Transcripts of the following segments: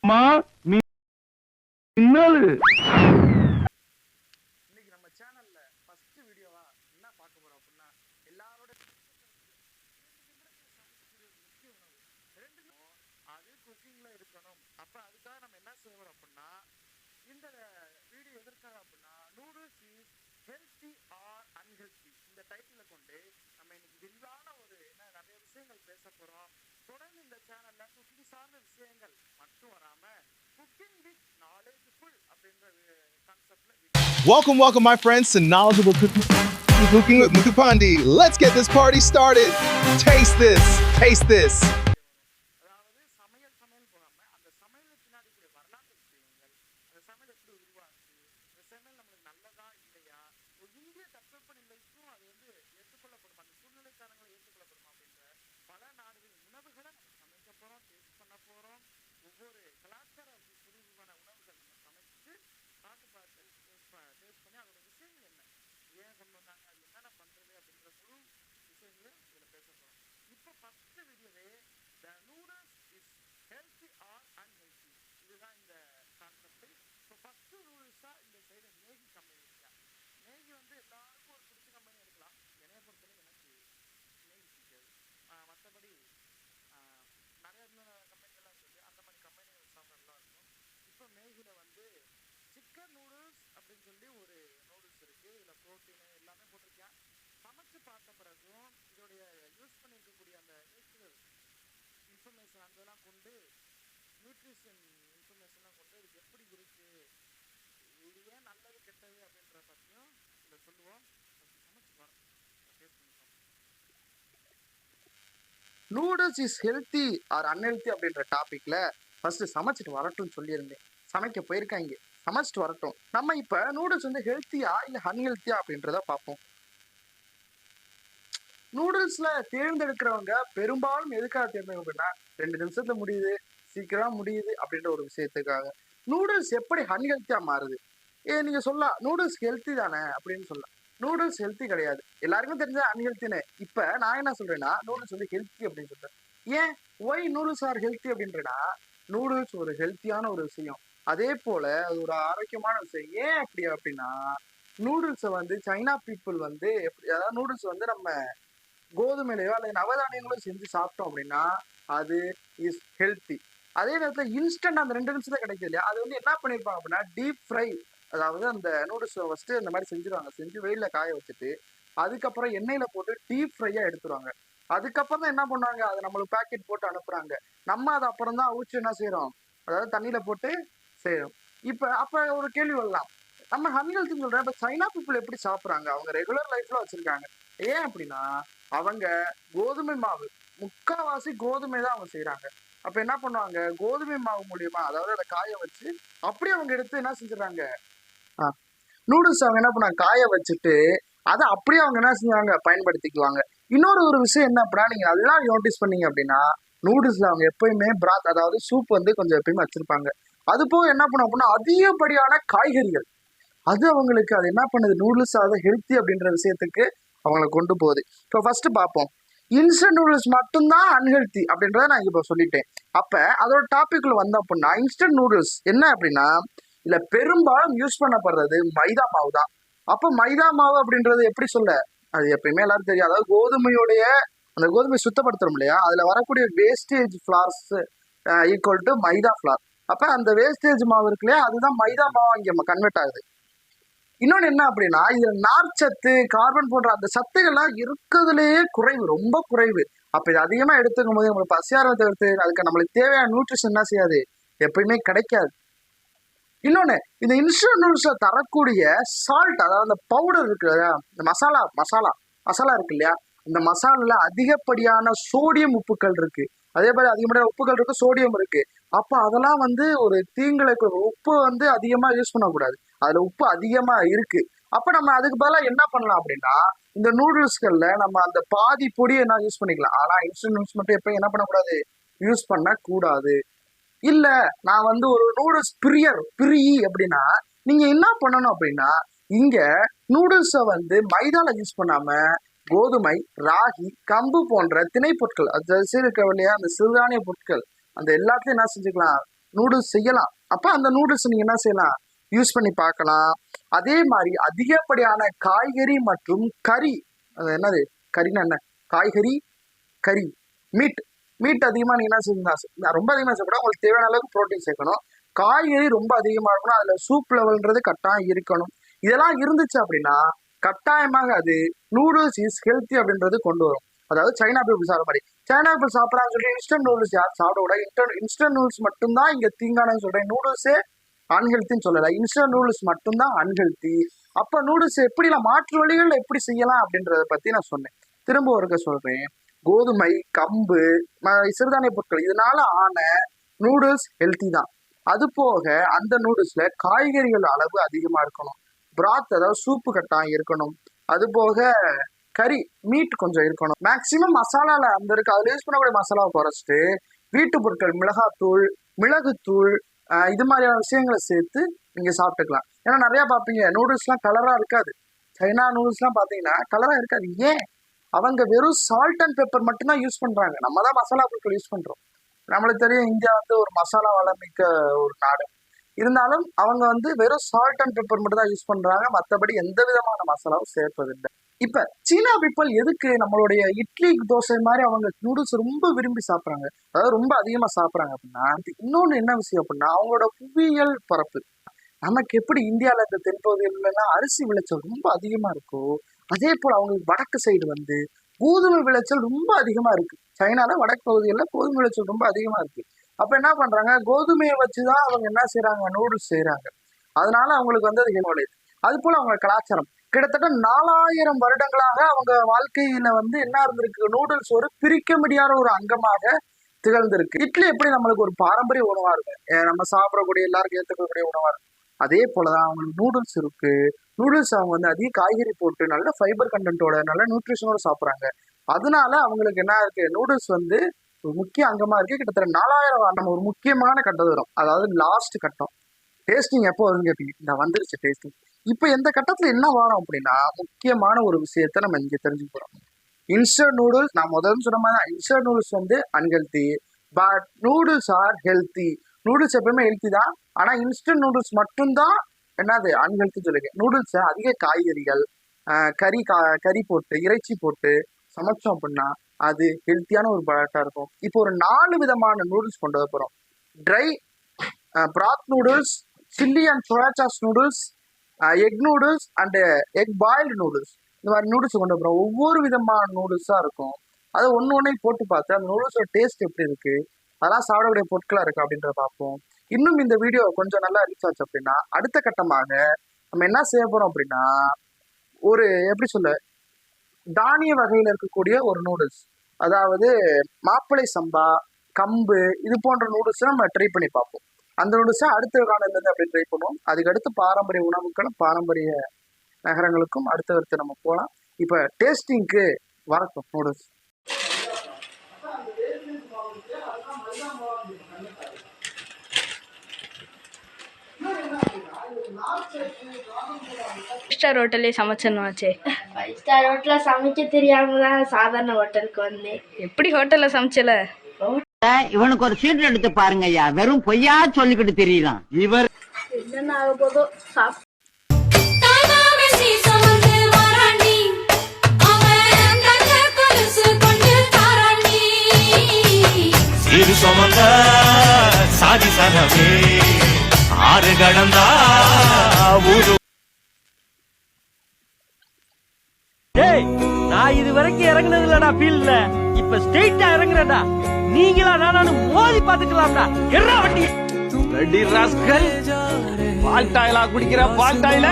மா மின்னலு. இன்னைக்கு நம்ம சேனல்ல ஃபர்ஸ்ட் வீடியோவா என்ன பார்க்க போறோம் அப்படின்னா எல்லாரோட அது குக்கிங்ல இருக்கணும். அப்ப அதுக்காக நம்ம என்ன செய்வோம் அப்படின்னா இந்த வீடியோ எதற்காக அப்படின்னா noodles is healthy or unhealthy இந்த டைட்டில கொண்டு நம்ம இன்னைக்கு விரிவான ஒரு நிறைய விஷயங்கள் பேச போறோம். தொடர்ந்து இந்த சேனல்ல குக்கிங் சார்ந்த விஷயங்கள் மட்டும் வராம குக்கிங் வித் நாலேஜ்ஃபுல் அப்படின்ற கான்செப்ட்ல Welcome, my friends, to Knowledgeable Cooking with Mukupandi. Let's get this party started. Taste this. Taste this. அதாவது சமையல் போகாம அந்த சமையல் பின்னாடி கூடிய வரலாற்று விஷயங்கள், அந்த சமையல் எப்படி உருவாச்சு, அந்த சமையல் நம்மளுக்கு நல்லதா இல்லையா, ஒரு இந்திய தட்பவெப்பநிலைக்கும் அது ஏற்றுக்கொள்ளப்படுமா, அந்த சூழ்நிலை காரணங்களை ஏற்றுக்கொள்ளப்படுமா அப்படின்ற பல நாடுகளின் உணவுகளை நம்ம சமைக்க போறோம், டேஸ்ட் பண்ண போறோம். ஒவ்வொரு கலாச்சார புதுவிதமான உணவுகள் நம்ம சமைச்சு பார்த்து டேஸ்ட் பண்ணி அதோட விஷயங்கள் என்ன, ஏன் கொண்டு வந்தாங்க, அது என்னென்ன பண்றது அப்படின்ற முழு விஷயங்களும் இதுல பேச போறோம். இப்போ ஃபர்ஸ்ட் வீடியோவே the noodles is healthy or unhealthy, இதுதான் இந்த கான்செப்ட். இப்போ ஃபர்ஸ்ட் நூடுல்ஸா இந்த சைடு மேகி கம்பெனி இருக்கா. மேகி எல்லாருக்கும் ஒரு பிடிச்ச கம்பெனி இருக்கலாம். என்னைய பொறுத்தவரை எனக்கு மேகி பிடிக்காது. மற்றபடி நிறைய கம்பெனிகள்லாம் இருக்குது, அந்த மாதிரி கம்பெனிகள் சாப்பிட்றதுலாம் இருக்கும். இப்போ மேகியில் சிக்கன் நூடுல்ஸ் அப்படின்னு சொல்லி ஒரு நூடுல்ஸ் இருக்குது. இதில் ப்ரோட்டீனு எல்லாமே போட்டிருக்கேன். சமைச்சு பார்த்த பிறகும் இதோடைய யூஸ் பண்ணியிருக்கக்கூடிய அந்த நியூட்ரியல் இன்ஃபர்மேஷன் அதெல்லாம் கொண்டு நியூட்ரிஷன் இன்ஃபர்மேஷன்லாம் கொண்டு இது எப்படி இருக்குது, இது ஏன் நல்லது கெட்டது அப்படின்ற பற்றியும் இதில் சொல்லுவோம். சமைச்சு வரோம், டேஸ்ட் பண்ணி noodles is healthy or unhealthy அப்படின்ற டாபிக்ல ஃபர்ஸ்ட் சமைச்சிட்டு வரட்டும்னு சொல்லியிருந்தேன். சமைக்க போயிருக்காங்க, சமைச்சிட்டு வரட்டும். நம்ம இப்ப நூடுல்ஸ் ஹெல்த்தியா இல்ல அன்ஹெல்த்தியா அப்படின்றத பார்ப்போம். நூடுல்ஸ்ல தேர்ந்தெடுக்கிறவங்க பெரும்பாலும் எதுக்காக தேர்ந்தெடுக்க அப்படின்னா 2 நிமிஷத்துல முடியுது, சீக்கிரம் முடியுது அப்படின்ற ஒரு விஷயத்துக்காக. நூடுல்ஸ் எப்படி அன்ஹெல்த்தியா மாறுது? நீங்க சொல்லலாம் நூடுல்ஸ் ஹெல்த்தி தானே அப்படின்னு சொல்லலாம். நூடுல்ஸ் ஹெல்த்தி கிடையாது, எல்லாருக்கும் தெரிஞ்ச அன்ஹெல்த்தின்னு. இப்ப நான் என்ன சொல்றேன்னா நூடுல்ஸ் ஹெல்த்தி அப்படின்னு சொல்றேன். ஏன் ஒய் நூடுல்ஸ் ஆர் ஹெல்த்தி அப்படின்றா, நூடுல்ஸ் ஒரு ஹெல்த்தியான ஒரு விஷயம், அதே போல அது ஒரு ஆரோக்கியமான விஷயம். ஏன் அப்படி அப்படின்னா நூடுல்ஸை சைனா பீப்புள் எப்படி, அதாவது நூடுல்ஸ் நம்ம கோதுமையிலையோ அல்லது நவதானியங்களோ செஞ்சு சாப்பிட்டோம் அப்படின்னா அது இஸ் ஹெல்த்தி. அதே நேரத்தில் இன்ஸ்டன்ட் அந்த 2 நிமிஷத்துல கிடைக்குது இல்லையா, அது என்ன பண்ணியிருப்பாங்க அப்படின்னா டீப் ஃப்ரை, அதாவது அந்த நூடுல்ஸ் ஃபர்ஸ்ட் இந்த மாதிரி செஞ்சுருவாங்க, செஞ்சு வெயிலில் காய வச்சுட்டு அதுக்கப்புறம் எண்ணெயில போட்டு டீப் ஃப்ரையா எடுத்துருவாங்க. அதுக்கப்புறம் தான் என்ன பண்ணுவாங்க, அதை நம்மளுக்கு பேக்கெட் போட்டு அனுப்புறாங்க. நம்ம அதை அப்புறம் தான் அவிச்சு என்ன செய்யறோம், அதாவது தண்ணியில போட்டு செய்யறோம். அப்ப ஒரு கேள்வி வரலாம், நம்ம அன்ஹெல்த்தின்னு சொல்றேன், இப்ப சைனா பீப்புள் எப்படி சாப்பிட்றாங்க, அவங்க ரெகுலர் லைஃப்ல வச்சிருக்காங்க. ஏன் அப்படின்னா அவங்க கோதுமை மாவு, முக்கால்வாசி கோதுமை தான் அவங்க செய்யறாங்க. அப்ப என்ன பண்ணுவாங்க, கோதுமை மாவு மூலியமா அதாவது அதை காய வச்சு அப்படியே அவங்க எடுத்து என்ன செஞ்சிடறாங்க, நூடுல்ஸ் அவங்க என்ன பண்ணாங்க காய வச்சுட்டு அதை அப்படியே அவங்க என்ன செஞ்சாங்க பயன்படுத்திக்குவாங்க. இன்னொரு ஒரு விஷயம் என்ன அப்படின்னா, நீங்க அதெல்லாம் நோட்டீஸ் பண்ணீங்க அப்படின்னா நூடுல்ஸ்ல அவங்க எப்பயுமே பிராத், அதாவது சூப் கொஞ்சம் எப்பயுமே வச்சிருப்பாங்க. அது போக என்ன பண்ணும் அப்படின்னா அதிகப்படியான காய்கறிகள், அது அவங்களுக்கு அது என்ன பண்ணுது, நூடுல்ஸ் அதை ஹெல்த்தி அப்படின்ற விஷயத்துக்கு அவங்களை கொண்டு போகுது. இப்போ ஃபர்ஸ்ட் பார்ப்போம், இன்ஸ்டன்ட் நூடுல்ஸ் மட்டும்தான் அன்ஹெல்த்தி அப்படின்றத நான் இப்போ சொல்லிட்டேன். அப்ப அதோட டாபிக்ல வந்தோம் அப்படின்னா இன்ஸ்டன்ட் நூடுல்ஸ் என்ன அப்படின்னா இல்ல பெரும்பாலும் யூஸ் பண்ணப்படுறது மைதா மாவு தான். அப்ப மைதா மாவு அப்படின்றது எப்படி சொல்ல, அது எப்பயுமே எல்லாரும் தெரியும், அதாவது கோதுமையுடைய அந்த கோதுமை சுத்தப்படுத்துறோம் இல்லையா, அதுல வரக்கூடிய wastage flares equal to maida flower. அப்ப அந்த வேஸ்டேஜ் மாவு இருக்கு இல்லையா, அதுதான் மைதா மாவு இங்க கன்வெர்ட் ஆகுது. இன்னொன்று என்ன அப்படின்னா இதுல நார்ச்சத்து, கார்பன் போன்ற அந்த சத்துக்கள்லாம் இருக்கிறதுலேயே குறைவு, ரொம்ப குறைவு. அப்ப இது அதிகமா எடுத்துக்கும் போது நம்மளுக்கு பசியாரத்தை எடுத்து அதுக்கு நம்மளுக்கு தேவையான நியூட்ரிஷன் என்ன செய்யாது, எப்பயுமே கிடைக்காது. இன்னொன்னு, இந்த இன்ஸ்டன்ட் நூடுல்ஸ்ல தரக்கூடிய சால்ட், அதாவது அந்த பவுடர் இருக்கு இல்லையா, இந்த மசாலா இருக்கு இல்லையா, இந்த மசாலால அதிகப்படியான சோடியம் உப்புக்கள் இருக்கு. அதே மாதிரி அதிகப்படியான உப்புகள் இருக்கு, சோடியம் இருக்கு. அப்ப அதெல்லாம் ஒரு தீங்களை, உப்பு அதிகமா யூஸ் பண்ணக்கூடாது, அதுல உப்பு அதிகமா இருக்கு. அப்ப நம்ம அதுக்கு பதிலாக என்ன பண்ணலாம் அப்படின்னா இந்த நூடுல்ஸ்கள்ல நம்ம அந்த பாதி பொடியை என்ன யூஸ் பண்ணிக்கலாம். ஆனா இன்ஸ்டன்ட் நூடுல்ஸ் மட்டும் எப்ப என்ன பண்ணக்கூடாது, யூஸ் பண்ண கூடாது. இல்ல நான் ஒரு நூடுல்ஸ் பிரியி அப்படின்னா நீங்க என்ன பண்ணணும் அப்படின்னா இங்க நூடுல்ஸை மைதால யூஸ் பண்ணாம கோதுமை, ராகி, கம்பு போன்ற திணை பொருட்கள், அது இருக்க இல்லையா அந்த சிறுதானிய பொருட்கள், அந்த எல்லாத்தையும் என்ன செஞ்சுக்கலாம், நூடுல்ஸ் செய்யலாம். அப்ப அந்த நூடுல்ஸ் நீங்க என்ன செய்யலாம், யூஸ் பண்ணி பார்க்கலாம். அதே மாதிரி அதிகப்படியான காய்கறி மற்றும் கறி, அது என்னது கறின்னா என்ன, காய்கறி கறி, மீட் மீட் அதிகமா நீங்க என்ன செய்யணும், ரொம்ப அதிகமா சேர்க்கணும். உங்களுக்கு தேவையான அளவுக்கு புரோட்டீன் சேர்க்கணும். காய்கறி ரொம்ப அதிகமா இருக்கணும். அதுல சூப் லெவல்ன்றது கட்டாயம் இருக்கணும். இதெல்லாம் இருந்துச்சு அப்படின்னா கட்டாயமாக அது நூடுல்ஸ் இஸ் ஹெல்த்தி அப்படின்றது கொண்டு வரும். அதாவது சைனா பீப்புள் சாப்பிட்ற மாதிரி, சைனா பீப்புள் சாப்பிட்றான்னு சொல்லி இன்ஸ்டன்ட் நூடுல்ஸ் யார் சாப்பிட விட, இன்ஸ்டன்ட் நூடுல்ஸ் மட்டும்தான் இங்க தீங்கானு சொல்றேன். நூடுல்ஸே அன்ஹெல்த்தின்னு சொல்லலை, இன்ஸ்டன்ட் நூடுல்ஸ் மட்டும்தான் அன்ஹெல்த்தி. அப்ப நூடுல்ஸ் எப்படிலாம் மாற்று வழிகள் எப்படி செய்யலாம் அப்படின்றத பத்தி நான் சொன்னேன். திரும்ப ஒருக்க சொல்றேன், கோதுமை, கம்பு, சிறுதானிய பொருட்கள் இதனால ஆன நூடுல்ஸ் ஹெல்த்தி தான். அது போக அந்த நூடுல்ஸ்ல காய்கறிகள் அளவு அதிகமா இருக்கணும். பிராத் அதாவது சூப்பு கட்டாயம் இருக்கணும். அது போக கறி மீட் கொஞ்சம் இருக்கணும். மேக்சிமம் மசாலால அந்த இருக்கு, அதுல யூஸ் பண்ணக்கூடிய மசாலாவை குறைச்சிட்டு வீட்டு பொருட்கள், மிளகாத்தூள், மிளகுத்தூள், இது மாதிரியான விஷயங்களை சேர்த்து நீங்க சாப்பிட்டுக்கலாம். ஏன்னா நிறைய பார்ப்பீங்க நூடுல்ஸ்லாம் கலரா இருக்காது. சைனா நூடுல்ஸ்லாம் பார்த்தீங்கன்னா கலரா இருக்காது. ஏன், அவங்க வெறும் சால்ட் அண்ட் பெப்பர் மட்டும்தான் யூஸ் பண்றாங்க. நம்ம தான் மசாலா பொருட்கள் யூஸ் பண்றோம். நம்மளுக்கு தெரியும் இந்தியா வந்து ஒரு மசாலா வளம் மிக்க ஒரு நாடு. இருந்தாலும் அவங்க வந்து வெறும் சால்ட் அண்ட் பெப்பர் மட்டும் தான் யூஸ் பண்றாங்க. மற்றபடி எந்த விதமான மசாலாவும் சேர்ப்பதில்லை. இப்ப சீனா பீப்புள் எதுக்கு நம்மளுடைய இட்லி தோசை மாதிரி அவங்க நூடுல்ஸ் ரொம்ப விரும்பி சாப்பிட்றாங்க, அதாவது ரொம்ப அதிகமா சாப்பிட்றாங்க அப்படின்னா, இன்னொன்னு என்ன விஷயம் அப்படின்னா அவங்களோட புவியியல் பரப்பு. நமக்கு எப்படி இந்தியாவில் இந்த தென்பகுதியிலாம் அரிசி விளைச்சல் ரொம்ப அதிகமா இருக்கோ, அதே போல அவங்களுக்கு வடக்கு சைடு வந்து கோதுமை விளைச்சல் ரொம்ப அதிகமா இருக்கு. சைனால வடக்கு பகுதிகளில் கோதுமை விளைச்சல் ரொம்ப அதிகமா இருக்கு. அப்ப என்ன பண்றாங்க, கோதுமையை வச்சுதான் அவங்க என்ன செய்யறாங்க, நூடுல்ஸ் செய்யறாங்க. அதனால அவங்களுக்கு வந்து அது விளையுது. அது போல அவங்க கலாச்சாரம் கிட்டத்தட்ட 4000 வருடங்களாக அவங்க வாழ்க்கையில வந்து என்ன இருந்திருக்கு, நூடுல்ஸ் ஒரு பிரிக்க முடியாத ஒரு அங்கமாக திகழ்ந்திருக்கு. இட்லி எப்படி நம்மளுக்கு ஒரு பாரம்பரிய உணவா இருக்கு, நம்ம சாப்பிடக்கூடிய எல்லாருக்கும் ஏற்றுக்கக்கூடிய உணவா இருக்கு, அதே போலதான் அவங்களுக்கு நூடுல்ஸ் இருக்கு. நூடுல்ஸ் அவங்க வந்து அதிக காய்கறி போட்டு நல்ல ஃபைபர் கண்டென்ட்டோட நல்ல நியூட்ரிஷனோட சாப்பிட்றாங்க. அதனால அவங்களுக்கு என்ன இருக்கு, நூடுல்ஸ் வந்து ஒரு முக்கிய அங்கமா இருக்கு. கிட்டத்தட்ட 4000 நம்ம ஒரு முக்கியமான கட்டம் வரும், அதாவது லாஸ்ட் கட்டம். டேஸ்டிங் எப்போ வரும்னு கேட்பீங்க, இந்த வந்துருச்சு டேஸ்டிங். இப்போ எந்த கட்டத்துல என்ன வரும் அப்படின்னா முக்கியமான ஒரு விஷயத்த நம்ம இங்க தெரிஞ்சுக்க போறோம். இன்ஸ்டன்ட் நூடுல்ஸ், நான் முதல்ல சொன்ன மாதிரி இன்ஸ்டன்ட் நூடுல்ஸ் வந்து unhealthy, but noodles R healthy. Noodles எப்பவுமே ஹெல்த்தி தான், ஆனா இன்ஸ்டன்ட் நூடுல்ஸ் மட்டும்தான் என்னது அன்ஹெல்த்தி சொல்லுங்க. நூடுல்ஸ் அதிக காய்கறிகள், கறி போட்டு இறைச்சி போட்டு சமைச்சோம் அப்படின்னா அது ஹெல்த்தியான ஒரு ப்ராடக்டா இருக்கும். இப்போ ஒரு 4 விதமான நூடுல்ஸ் கொண்டு வர போறோம். Try broth noodles, chilli and soya sauce noodles, egg noodles and egg boiled noodles. இந்த மாதிரி நூடுல்ஸ் கொண்டு போகிறோம். ஒவ்வொரு விதமான நூடுல்ஸாக இருக்கும். அதை ஒன்று ஒன்றையும் போட்டு பார்த்து அந்த நூடுல்ஸோட டேஸ்ட் எப்படி இருக்கு, அதெல்லாம் சாப்பிடக்கூடிய பொருட்களாக இருக்கு அப்படின்றத பார்ப்போம். இன்னும் இந்த வீடியோ கொஞ்சம் நல்லா ரீச் ஆச்சு அப்படின்னா அடுத்த கட்டமாக நம்ம என்ன செய்ய போறோம் அப்படின்னா, ஒரு எப்படி சொல்ல, தானிய வகையில் இருக்கக்கூடிய ஒரு நூடுல்ஸ், அதாவது மாப்பிளை சம்பா, கம்பு, இது போன்ற நூடுல்ஸ் நம்ம ட்ரை பண்ணி பார்ப்போம். அந்த நூடுல்ஸை அடுத்த காலையிலேருந்து அப்படி ட்ரை பண்ணுவோம். அதுக்கடுத்து பாரம்பரிய உணவுகளும் பாரம்பரிய நகரங்களுக்கும் அடுத்தடுத்து நம்ம போகலாம். இப்போ டேஸ்டிங்க்கு வரட்டும் நூடுல்ஸ். ஸ்டார் ஹோட்டலே சமைச்சேன்னாச்சே. 5 ஸ்டார் ஹோட்டலில் சமைக்க தெரியாம தான் சாதாரண ஹோட்டலுக்கு வந்தேன். எப்படி ஹோட்டலில் சமைச்சல? இவனுக்கு ஒரு சீட் எடுத்து பாருங்க ஐயா, வெறும் பொய்யா சொல்லிக்கிட்டு தெரியலாம். இவர் என்னென்ன ஆக போதோ சாதி சனமே ஆறு கடந்தா ஊரு. நான் இது வரைக்கும் இறங்குனது இல்லடா ஃபீல்ட்ல, இப்ப ஸ்ட்ரெயிட்டா இறங்குறடா. நீங்களா நானும் மோதி பாத்துக்கலாம்டா. எறா வண்டி ரெடி ராஸ்கல். பால்டாயிலா குடிக்கிற பால்டாயில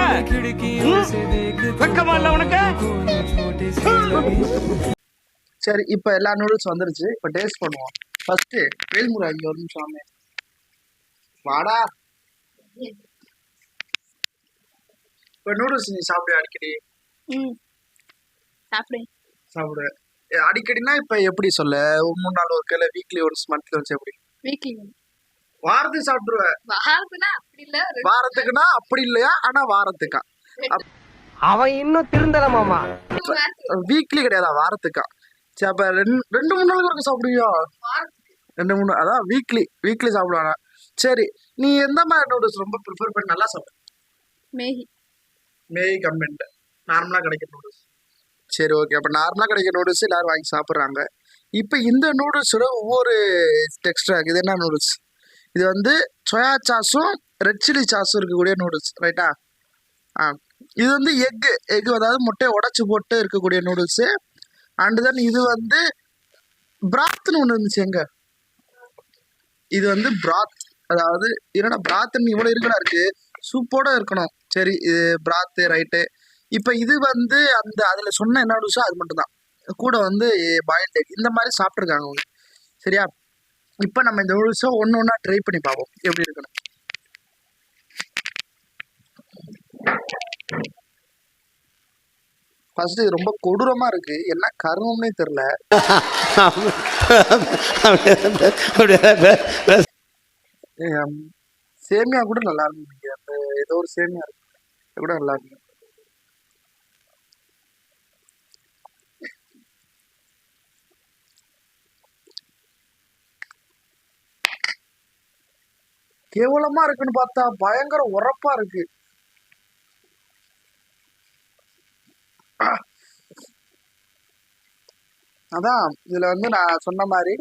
வெக்கமா இல்ல உனக்கு? சரி, இப்ப எல்லா நூடுல்ஸ் வந்துருச்சு. இப்ப டேஸ்ட் பண்ணுவோம். ஃபர்ஸ்ட் வேல்முறை இங்க ஒரு நிமிஷம் வாடா. இப்ப நூடுல்ஸ் நீ சாப்பிடு அடிக்கடி? சாப்பிடு அடிக்கடினா இப்ப எப்படி சொல்ல, 3 நாள் ஒரு கையில, வீக்லி ஒன்ஸ், மந்த்லி ஒன்ஸ், எப்படி? வீக்லி வாரத்துக்கு சாப்பிடுவேன். வாரத்துக்குனா அப்படி இல்லையா, ஆனா வாரத்துக்கா? அவன் இன்னும் திருந்தல மாமா. வீக்லி கிடையாதா, வாரத்துக்கா? சரி, அப்ப 2-3 நாளுக்கு ஒரு சாப்பிடுவியா? 2-3, அதான் வீக்லி சாப்பிடுவாங்க. சரி, நீ எந்த மாதிரி நூடுல்ஸ் ரொம்ப ப்ரிஃபர் பண்ணி நல்லா சாப்பிடு? மேகி. மேகி கம்பெனில நார்மலா கிடைக்கிற நூடுல்ஸ். சரி, ஓகே. அப்ப நார்மலா கிடைக்கிற நூடுல்ஸ் எல்லாரும் வாங்கி சாப்பிடுறாங்க. இப்ப இந்த நூடுல்ஸோட ஒவ்வொரு டெக்ஸ்டரா இருக்கு. இது என்ன நூடுல்ஸ்? இது வந்து சோயா சாஸும் ரெட் சில்லி சாஸும் இருக்கக்கூடிய நூடுல்ஸ், ரைட்டா? இது வந்து எக் அதாவது முட்டையை உடைச்சு போட்டு இருக்கக்கூடிய நூடுல்ஸ். அண்ட் தென் இது வந்து பிராத்னு ஒன்று இருந்துச்சு எங்க. இது வந்து பிராத், அதாவது என்னடா பிராத்னு இவ்வளோ இருக்கடா இருக்கு, சூப்போட இருக்கணும். சரி, இது பிராத்து ரைட்டு. இப்போ இது வந்து அந்த அதில் சொன்ன என்ன நூடுல்ஸோ அது மட்டும்தான், கூட வந்து பாயில்ட் எக் இந்த மாதிரி சாப்பிட்ருக்காங்க அவங்க. சரியா? இப்போ நம்ம இந்த நூடுல்ஸை ஒன்று ஒன்றா ட்ரை பண்ணி பார்ப்போம் எப்படி இருக்குன்னு. ஃபர்ஸ்ட் இது ரொம்ப கொடூரமா இருக்கு, என்ன கருமம்னே தெரியல. சேமியா கூட நல்லா இருக்கு, அந்த ஏதோ ஒரு சேமியா இருக்கு கூட நல்லா இருக்கு. கேவலமா இருக்குன்னு பார்த்தா பயங்கர உரப்பா இருக்கு. அதான் இதுல வந்து நான் சொன்ன மாதிரி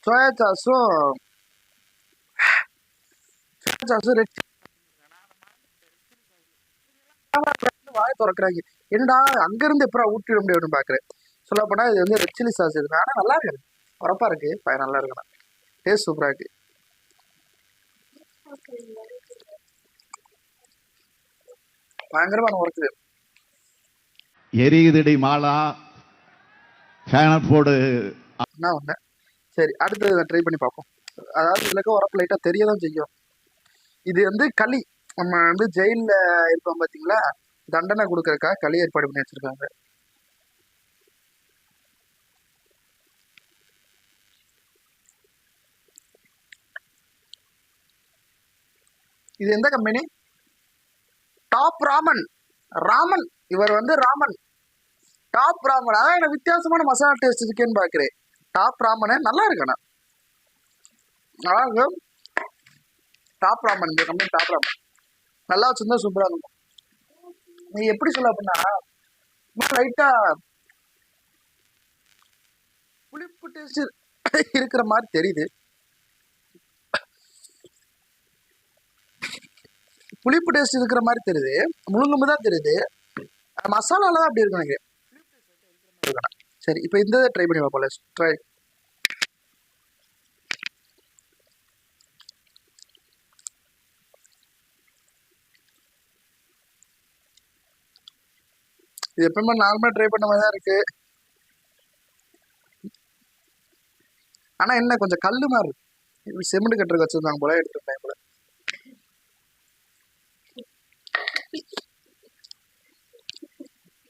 சோயா சாஸும் ரெட் வாய திறக்கிறாங்க. என்னடா அங்க இருந்து எப்பறம் ஊட்டிட முடியும்னு பாக்குறேன். சொல்ல போனா இது வந்து ரெட் சில்லி சாஸ் இருக்கு, ஆனா நல்லா இருக்கு, உரப்பா இருக்கு, நல்லா இருக்கணும், டேஸ்ட் சூப்பரா இருக்கு. பயங்கரமான உரக்குது. எரியுதடி மாலா ஃபேனை போடு. என்ன வந்தேன். சரி, அடுத்தது ட்ரை பண்ணி பார்ப்போம். அதாவது இதுலக்க உரப்பு லைட்டா தெரியதான் செய்யும். இது வந்து களி, நம்ம வந்து ஜெயில இருப்போம் பாத்தீங்களா, தண்டனை கொடுக்கறக்கா களி ஏற்பாடு பண்ணி வச்சிருக்காங்க. இது எந்த கம்பெனி? டாப் ராமன். ராமன், இவர் வந்து ராமன், டாப் ராமன். அதான் எனக்கு வித்தியாசமான மசாலா டேஸ்ட் இருக்கேன்னு பாக்குறேன். டாப் ராமனே நல்லா இருக்கணும், நல்லா இருக்கும். டாப் ராமன், இந்த கம்பெனி டாப் ராமன் நல்லா வச்சிருந்தா சூப்பரா இருக்கும். நீ எப்படி சொல்ல அப்படின்னா லைட்டா புளிப்பு டேஸ்ட் இருக்கிற மாதிரி தெரியுது. புளிப்பு டேஸ்ட் இருக்கிற மாதிரி தெரியுது, முழுங்கும்பு தான் தெரியுது. மசாலால தான் அப்படி இருக்கும் எனக்கு. சரி, இப்போ இந்த ட்ரை பண்ணி பார்ப்போம். ட்ரை. இது எப்பவுமே நார்மலா ட்ரை பண்ண மாதிரி தான் இருக்கு, ஆனா என்ன கொஞ்சம் கல்லு மாதிரி இருக்கு. செமெண்ட் கட்டுறதுக்கு வச்சிருந்தாங்க போல, எடுத்துருந்தேன் போல.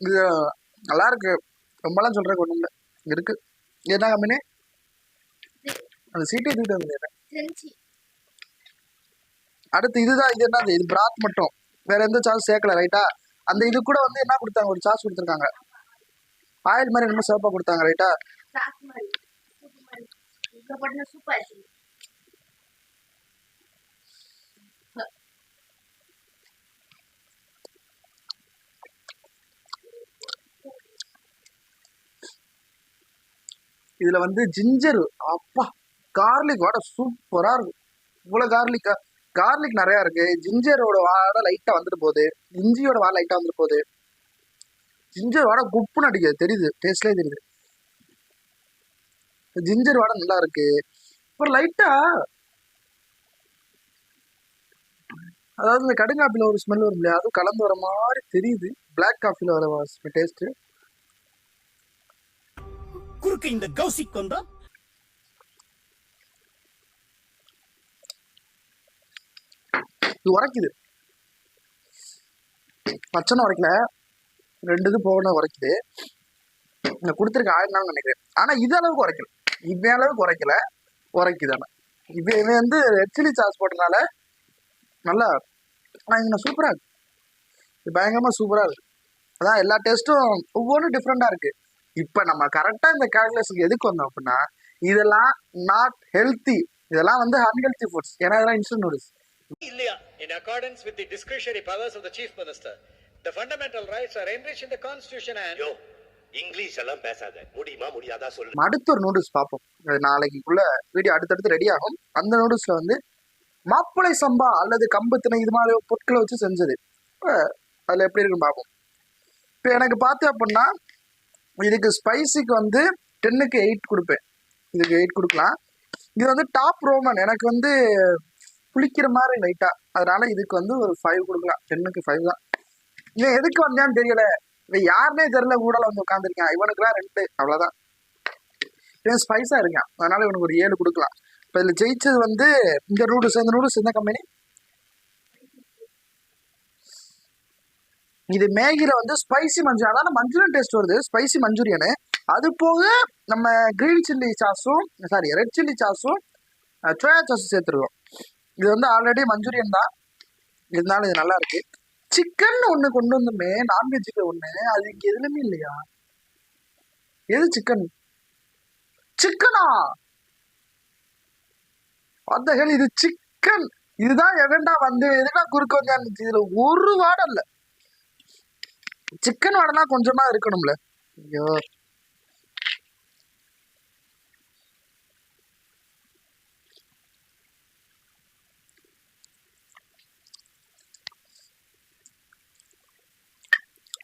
இது நல்லா இருக்கு, ரொம்பலாம் சொல்றதுக்கு ஒண்ணும் இல்லை, இருக்கு. என்ன கம்பெனி? அந்த சீட்டை தூக்கிட்டு வந்து. அடுத்து இதுதான், இது என்னது? இது பிராத் மட்டும், வேற எந்த சாஸ் சேர்க்கல, ரைட்டா? அந்த இது கூட வந்து என்ன கொடுத்தாங்க, ஒரு சாஸ் கொடுத்துருக்காங்க, ஆயில் மாதிரி ரொம்ப சிறப்பா கொடுத்தாங்க, ரைட்டா? இதுல வந்து ஜிஞ்சர், அப்பா கார்லிக் வாடை சூப்பரா இருக்கு. இவ்வளவு கார்லிக் நிறைய இருக்கு. ஜிஞ்சரோட வாடை லைட்டா வந்துட்டு போகுது, இஞ்சியோட வாடை லைட்டா வந்துட்டு போகுது. ஜிஞ்சர் வாடை குப்புன்னு அடிக்குது, தெரியுது, டேஸ்ட்லேயே தெரியுது. ஜிஞ்சர் வாடை நல்லா இருக்கு. அப்புறம் லைட்டா அதாவது இந்த கடுங்காப்பில ஒரு ஸ்மெல் வரும் இல்லையா, அதுவும் கலந்து வர மாதிரி தெரியுது. பிளாக் காஃபில வர டேஸ்ட். குறுக்கு இந்த கௌசிக் வந்தா இது உரைக்குது, பச்சனை உரைக்கல, ரெண்டு இது போகணும் உரைக்குது. நான் கொடுத்துருக்க ஆயிரம் நினைக்கிறேன், ஆனா இது அளவுக்கு உரைக்கல, இவன் அளவுக்கு உரைக்கல, உரைக்குதானே. இவன் வந்து ரெட் சில்லி சாஸ் போட்டனால நல்லா சூப்பரா இருக்கு, இது பயங்கரமா சூப்பரா இருக்கு. அதான் எல்லா டேஸ்ட்டும் ஒவ்வொன்றும் டிஃப்ரெண்டா இருக்கு. இப்ப நம்ம கரெக்டா இந்த கால்குலேஷனுக்கு எதுக்கு வந்தோம் அப்படின்னா, இதெல்லாம் நாட் ஹெல்த்தி இதெல்லாம் வந்து அன்ஹெல்தி ஃபுட்ஸ். ஏன்னா இதெல்லாம் இன்ஸ்டன்ட் நூடுல்ஸ். இல்லையா? In accordance with the discretionary powers of the chief minister, the fundamental rights are enriched in the constitution and English எல்லாம் பேசாத. முடியுமா முடியாதா சொல்லு. அடுத்த ஒரு நூடுல்ஸ் பார்ப்போம். நாளைக்குள்ள வீடியோ அடுத்தடுத்து ரெடி ஆகும். அந்த நூடுல்ஸ்ல வந்து மாப்பிளை சம்பா அல்லது கம்பு திணை இது மாதிரி பொருட்களை வச்சு செஞ்சது. அதில் எப்படி இருக்குன்னு பார்ப்போம். இப்போ எனக்கு பார்த்து அப்படின்னா இதுக்கு ஸ்பைசிக்கு வந்து 10க்கு 8 கொடுப்பேன். இதுக்கு 8 கொடுக்கலாம். இது வந்து டாப் ரோமன் எனக்கு வந்து புளிக்கிற மாதிரி லைட்டா, அதனால இதுக்கு வந்து ஒரு 5 கொடுக்கலாம். 10க்கு 5 தான். இவன் எதுக்கு வந்தான்னு தெரியல, இவன் யாருன்னே தெரியல, ஊடல வந்து உட்காந்துருக்கான். இவனுக்குலாம் 2 அவ்வளோதான். இவன் ஸ்பைஸா இருக்கான், அதனால இவனுக்கு ஒரு 7 கொடுக்கலாம். இப்போ இதில் ஜெயிச்சது வந்து இந்த நூடுல்ஸ். இந்த நூடுல்ஸ் என்ன கம்பெனி? இது மேகில வந்து ஸ்பைசி மஞ்சூரியன், அதான மஞ்சூரியன் டேஸ்ட் வருது, ஸ்பைசி மஞ்சூரியனு. அது போக நம்ம கிரீன் சில்லி சாஸும் ரெட் சில்லி சாஸும் சோயா சாஸும் சேர்த்துருக்கோம். இது வந்து ஆல்ரெடி மஞ்சூரியன் தான், இருந்தாலும் இது நல்லா இருக்கு. சிக்கன் ஒன்று கொண்டு வந்துமே, நான்வெஜ்ஜுக்கு ஒன்று, அது இங்கே எதுலையுமே இல்லையா? எது சிக்கன்? சிக்கனா? அந்த ஹெல் இது சிக்கன். இதுதான் எவன்டா வந்து எதுனா குறுக்க வந்தா இருந்துச்சு. இதுல ஒரு வாடை இல்லை. சிக்கன் வாடைனா கொஞ்சமா இருக்கணும்ல. ஐயோ,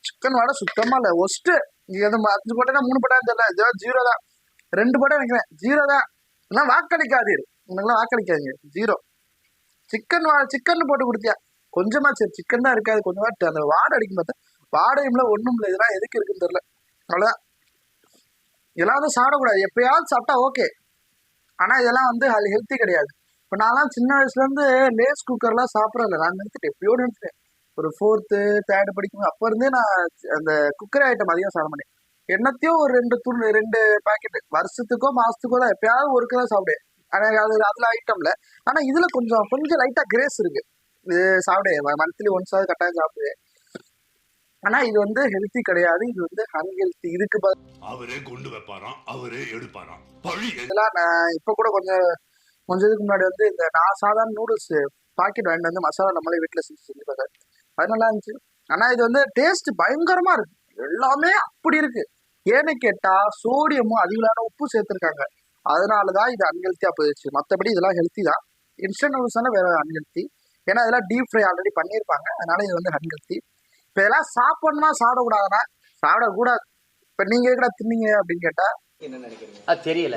சிக்கன் வாடை சுத்தமா இல்லை. ஒஸ்ட்டு. இது 5 பட்டா 3 பட்டா தெரியல, இதோ 0 தான். 2 பட்டா நினைக்கிறேன் 0 தான். எல்லாம் வாக்களிக்காதீர், உனக்குலாம் வாக்களிக்காதீங்க. 0 சிக்கன் போட்டு கொடுத்தியா கொஞ்சமா? சரி சிக்கன் தான் இருக்காது, கொஞ்சமா அந்த வாடை அடிக்கும். பார்த்தா வாடையும்ல ஒன்றும் இல்லை. இதெல்லாம் எதுக்கு இருக்குன்னு தெரியல. அவ்வளோதான். இதெல்லாம் வந்து சாப்பிடக்கூடாது, எப்பயாவது சாப்பிட்டா ஓகே. ஆனால் இதெல்லாம் வந்து அது ஹெல்த்தி கிடையாது. இப்போ நான்லாம் சின்ன வயசுலேருந்து லேஸ் குக்கர்லாம் சாப்பிட்றதில்ல. நான் நிறுத்திட்டேன், எப்பயோ நிறுத்திட்டேன். ஒரு 4th 3rd படிக்கும் அப்போ இருந்தே நான் அந்த குக்கர் ஐட்டம் அதிகம் சாப்பிட மாட்டேன். என்னத்தையும் ஒரு 2 பாக்கெட்டு வருஷத்துக்கோ மாதத்துக்கோ தான் எப்பயாவது ஒருக்கு தான் சாப்பிடுவேன். ஆனால் அதில் ஐட்டம்ல. ஆனால் இதில் கொஞ்சம் லைட்டாக கிரேஸ் இருக்கு. இது சாப்பிடுவேன், மந்த்லி ஒன்ஸாவது கட்டாயம் சாப்பிடுவேன். ஆனால் இது வந்து ஹெல்த்தி கிடையாது, இது வந்து அன்ஹெல்த்தி. இதுக்கு அவரே கொண்டு வைப்பாராம், அவரே எடுப்பாராம். இதெல்லாம் நான் இப்போ கூட கொஞ்சம் இதுக்கு முன்னாடி வந்து இந்த நான் சாதாரண நூடுல்ஸ் பாக்கெட் வாங்கிட்டு வந்து மசாலா நம்மளே வீட்டில் செஞ்சு பார்த்தேன். அது நல்லா இருந்துச்சு. ஆனால் இது வந்து டேஸ்ட் பயங்கரமா இருக்கு. எல்லாமே அப்படி இருக்கு. ஏன்னு கேட்டா சோடியமும் அதிகமான உப்பு சேர்த்துருக்காங்க. அதனாலதான் இது அன்ஹெல்த்தியா போயிடுச்சு. மற்றபடி இதெல்லாம் ஹெல்த்தி தான். இன்ஸ்டன்ட் நூடுல்ஸ் தானே வேற அன்ஹெல்த்தி. ஏன்னா இதெல்லாம் டீப் ஃப்ரை ஆல்ரெடி பண்ணியிருப்பாங்க, அதனால இது வந்து அன்ஹெல்த்தி. இப்போ இதெல்லாம் சாப்பிடணுமா சாப்பிடக்கூடாதுன்னா சாப்பிடக்கூடாது. இப்போ நீங்க எங்கடா தின்னீங்க அப்படின்னு கேட்டா என்ன நினைக்கிறீங்க? தெரியல.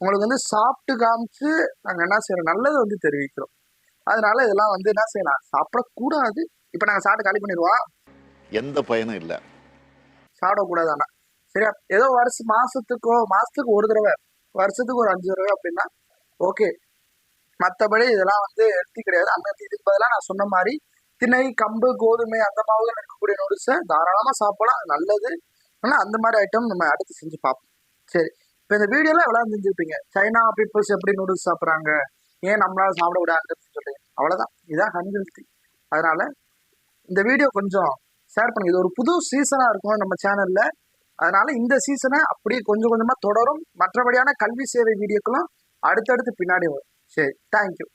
உங்களுக்கு வந்து சாப்பிட்டு காமிச்சு நாங்கள் என்ன செய்யறோம், நல்லது வந்து தெரிவிக்கிறோம். அதனால இதெல்லாம் வந்து என்ன செய்யலாம், சாப்பிடக்கூடாது. இப்போ நாங்கள் சாப்பிட்டு காலி பண்ணிடுவோம், எந்த பயனும் இல்லை, சாப்பிடக்கூடாது. ஆனால் சரியா, ஏதோ மாசத்துக்கு ஒரு தடவை, வருஷத்துக்கு ஒரு 5 தடவை அப்படின்னா ஓகே. மற்றபடி இதெல்லாம் வந்து ஹெல்த்தி கிடையாது, அன்ஹெல்த்தி. இதுக்கு பதிலாக நான் சொன்ன மாதிரி திணை, கம்பு, கோதுமை அந்த மாவுகள் இருக்கக்கூடிய நூடுல்ஸை தாராளமாக சாப்பிடலாம், நல்லது. ஆனால் அந்த மாதிரி ஐட்டம் நம்ம அடுத்து செஞ்சு பார்ப்போம். சரி, இப்போ இந்த வீடியோலாம் எவ்வளோ செஞ்சுருப்பீங்க, சைனா பீப்புள்ஸ் எப்படி நூடுல்ஸ் சாப்பிட்றாங்க, ஏன் நம்மளால சாப்பிட விடாதுன்னு சொல்றீங்க. அவ்வளோதான், இதுதான் அன்ஹெல்த்தி. அதனால இந்த வீடியோ கொஞ்சம் ஷேர் பண்ணுங்க. இது ஒரு புது சீசனாக இருக்கும் நம்ம சேனல்ல. அதனால இந்த சீசனை அப்படியே கொஞ்சம் கொஞ்சமாக தொடரும். மற்றபடியான கல்வி சேவை வீடியோக்களும் அடுத்தடுத்து பின்னாடி வரும். சரி, தேங்க்யூ.